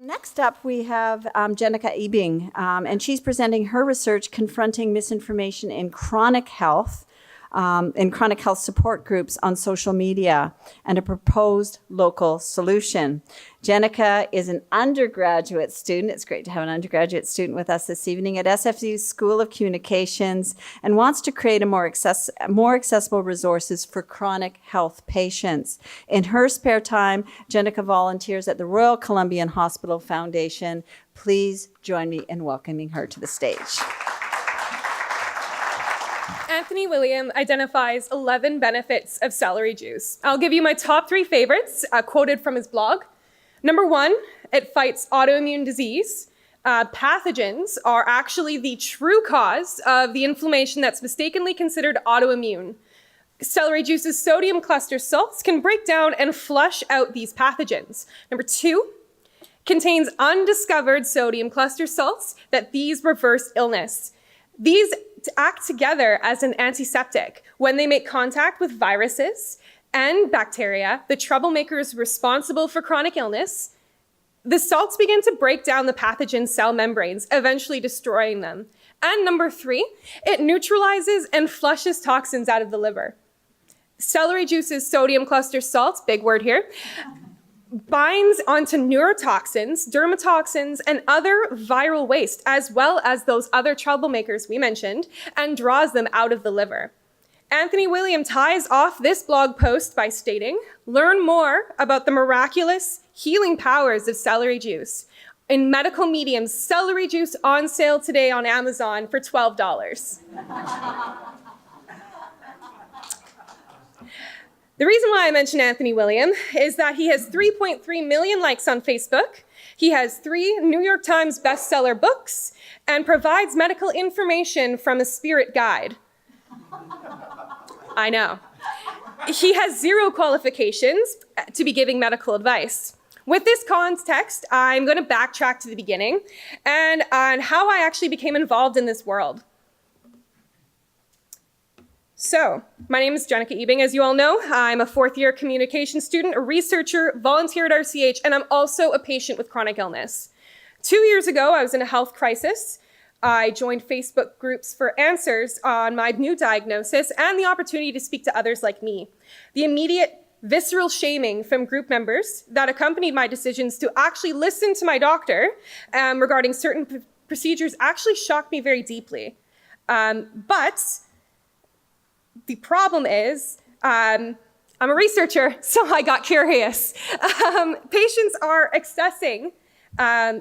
Next up, we have Jenika Ebing, and she's presenting her research confronting misinformation in chronic health support groups on social media and a proposed local solution. Jenika is an undergraduate student. It's great to have an undergraduate student with us this evening at SFU's School of Communications and wants to create a more accessible resources for chronic health patients. In her spare time, Jenika volunteers at the Royal Columbian Hospital Foundation. Please join me in welcoming her to the stage. Anthony William identifies 11 benefits of celery juice. I'll give you my top 3 favorites, quoted from his blog. Number 1, it fights autoimmune disease. Pathogens are actually the true cause of the inflammation that's mistakenly considered autoimmune. Celery juice's sodium cluster salts can break down and flush out these pathogens. Number 2, contains undiscovered sodium cluster salts that these reverse illness. These act together as an antiseptic when they make contact with viruses and bacteria, the troublemakers responsible for chronic illness. The salts begin to break down the pathogen cell membranes, eventually destroying them. And number 3, it neutralizes and flushes toxins out of the liver. Celery juice's sodium cluster salts, big word here, binds onto neurotoxins, dermatoxins, and other viral waste, as well as those other troublemakers we mentioned, and draws them out of the liver. Anthony William ties off this blog post by stating, "Learn more about the miraculous healing powers of celery juice. In medical mediums, celery juice on sale today on Amazon for $12. The reason why I mention Anthony William is that he has 3.3 million likes on Facebook. He has 3 New York Times bestseller books and provides medical information from a spirit guide. I know. He has 0 qualifications to be giving medical advice. With this context, I'm going to backtrack to the beginning and on how I actually became involved in this world. So, my name is Jenika Ebing, as you all know. I'm a 4th-year communication student, a researcher, volunteer at RCH, and I'm also a patient with chronic illness. 2 years ago, I was in a health crisis. I joined Facebook groups for answers on my new diagnosis and the opportunity to speak to others like me. The immediate visceral shaming from group members that accompanied my decisions to actually listen to my doctor regarding certain procedures actually shocked me very deeply. But the problem is, I'm a researcher, so I got curious. Patients are accessing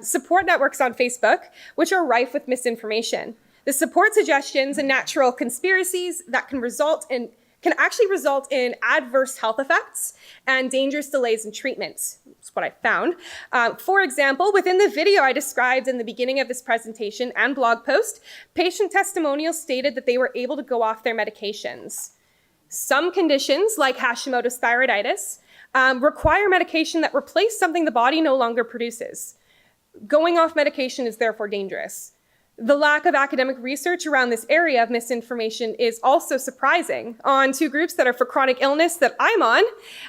support networks on Facebook, which are rife with misinformation. The support suggestions and natural conspiracies that can actually result in adverse health effects and dangerous delays in treatment. That's what I found. For example, within the video I described in the beginning of this presentation and blog post, patient testimonials stated that they were able to go off their medications. Some conditions, like Hashimoto's thyroiditis, require medication that replaces something the body no longer produces. Going off medication is therefore dangerous. The lack of academic research around this area of misinformation is also surprising. On 2 groups that are for chronic illness that I'm on,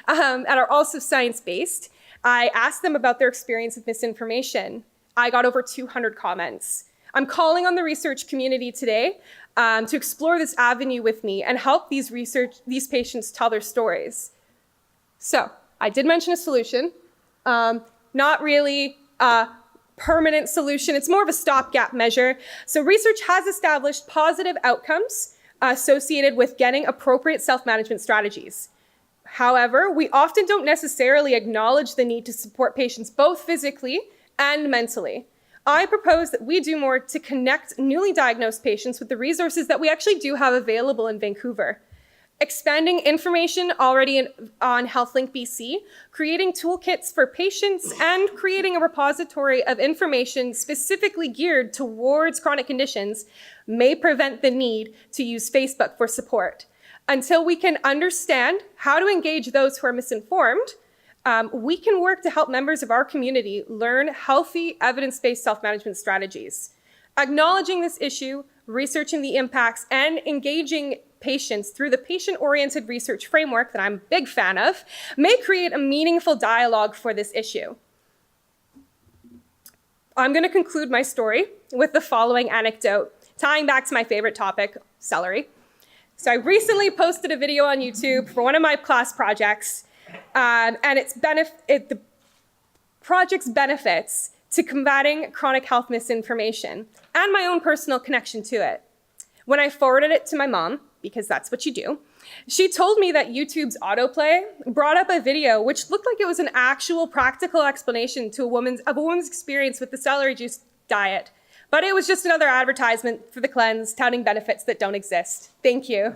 and are also science-based, I asked them about their experience with misinformation. I got over 200 comments. I'm calling on the research community today to explore this avenue with me and help these patients tell their stories. So, I did mention a solution, not really permanent solution. It's more of a stopgap measure. So research has established positive outcomes associated with getting appropriate self-management strategies. However, we often don't necessarily acknowledge the need to support patients both physically and mentally. I propose that we do more to connect newly diagnosed patients with the resources that we actually do have available in Vancouver. Expanding information already on HealthLink BC, creating toolkits for patients, and creating a repository of information specifically geared towards chronic conditions may prevent the need to use Facebook for support. Until we can understand how to engage those who are misinformed, we can work to help members of our community learn healthy, evidence-based self-management strategies. Acknowledging this issue, researching the impacts, and engaging patients through the patient-oriented research framework that I'm a big fan of may create a meaningful dialogue for this issue. I'm going to conclude my story with the following anecdote, tying back to my favorite topic, celery. So I recently posted a video on YouTube for one of my class projects, and the project's benefits to combating chronic health misinformation and my own personal connection to it. When I forwarded it to my mom, because that's what you do, she told me that YouTube's autoplay brought up a video which looked like it was an actual practical explanation of a woman's experience with the celery juice diet. But it was just another advertisement for the cleanse, touting benefits that don't exist. Thank you.